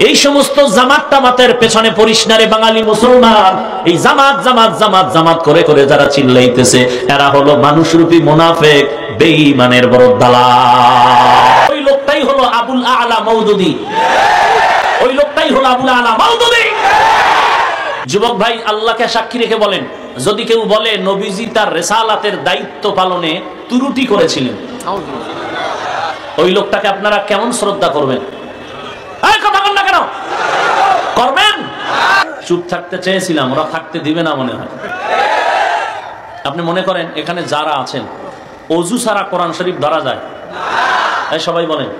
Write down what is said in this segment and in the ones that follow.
এই সমস্ত জামাত টামাতের পেছনে পড়িস না রে বাঙালি মুসলমান। এই জামাত জামাত জামাত জামাত করে করে যারা চিল্লাইতেছে এরা হলো মানুষরূপী মুনাফিক, বেঈমানের বড় দালাল। ওই লোকটাই হলো আবুল আলা মওদুদী, ওই লোকটাই হলো আবুল আলা মওদুদী। যুবক ভাই, আল্লাহকে সাক্ষী রেখে বলেন, যদি কেউ বলে নবীজি তার রিসালাতের দায়িত্ব পালনে ত্রুটি করেছিলেন, ওই লোকটাকে আপনারা কেমন শ্রদ্ধা করবেন? এই কথা বল না কেন করবেন? চুপ থাকতে চেয়েছিলাম, ওরা থাকতে দিবে না মনে হয়। আপনি মনে করেন এখানে যারা আছেন অজু ছাড়া কোরআন শরীফ ধরা যায়? এই সবাই বলেন।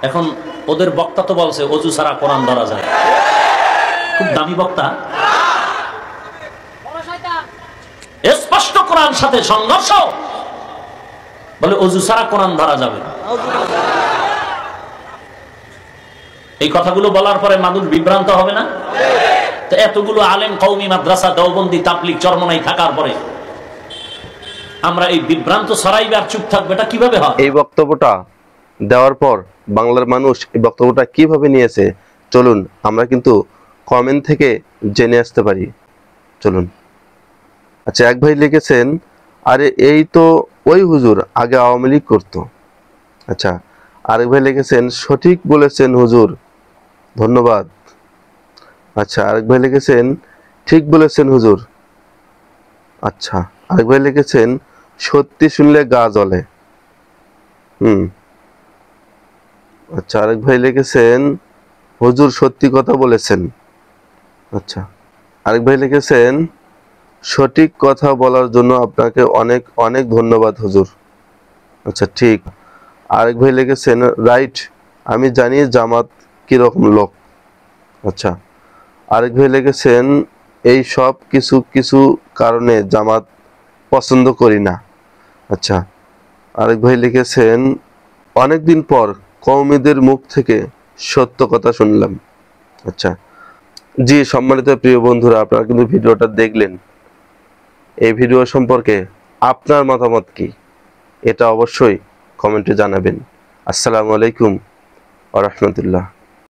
এখন ওদের বক্তা তো বলছে অজু ছাড়া কোরআন ধরা যায়। খুব দামি বক্তা, স্পষ্ট কোরআন সাথে সংঘর্ষ, বলে অজু ছাড়া কোরআন ধরা যাবে। এই কথাগুলো বলার পরে মানুষ বিভ্রান্ত হবে না? তো এতগুলো আলেম, কওমি, মাদ্রাসা, দেওবন্দি, তাবলিগ, চরমনাই থাকার পরে আমরা এই বিভ্রান্ত ছড়াইবে আর চুপ থাকবে, এটা কিভাবে হয়? এই বক্তব্যটা দেওয়ার পর বাংলার মানুষ এই বক্তব্যটা কিভাবে নিয়েছে চলুন আমরা কিন্তু কমেন্ট থেকে জেনে আসতে পারি। চলুন। আচ্ছা, এক ভাই লিখেছেন, আরে এই তো ওই হুজুর আগে আওয়ামী লীগ করতো। আচ্ছা, আরেক ভাই লিখেছেন, সঠিক বলেছেন হুজুর, ধন্যবাদ। আচ্ছা, আরেক ভাই লিখেছেন, ঠিক বলেছেন হুজুর। আচ্ছা, আরেক ভাই লিখেছেন, সত্যি শুনলে গা জ্বলে। আচ্ছা, আরেক ভাই লিখেছেন, হুজুর সত্যি কথা বলেছেন। আচ্ছা, আরেক ভাই লিখেছেন, সঠিক কথা বলার জন্য আপনাকে অনেক অনেক ধন্যবাদ হুজুর। আচ্ছা, ঠিক। আরেক ভাই লিখেছেন, রাইট, আমি জানি জামাত কিরকম লোক। আচ্ছা, আরেক ভাই লিখেছেন, এই সব কিছু কারণে জামাত পছন্দ করি না। আচ্ছা, আরেক ভাই লিখেছেন, অনেকদিন পর কওমিদের মুখ থেকে সত্য কথা শুনলাম। আচ্ছা, জি সম্মানিত প্রিয় বন্ধুরা, আপনারা কিন্তু ভিডিওটা দেখলেন। এই ভিডিও সম্পর্কে আপনার মতামত কি এটা অবশ্যই কমেন্টে জানাবেন। আসসালামু আলাইকুম ওয়া রাহমাতুল্লাহ।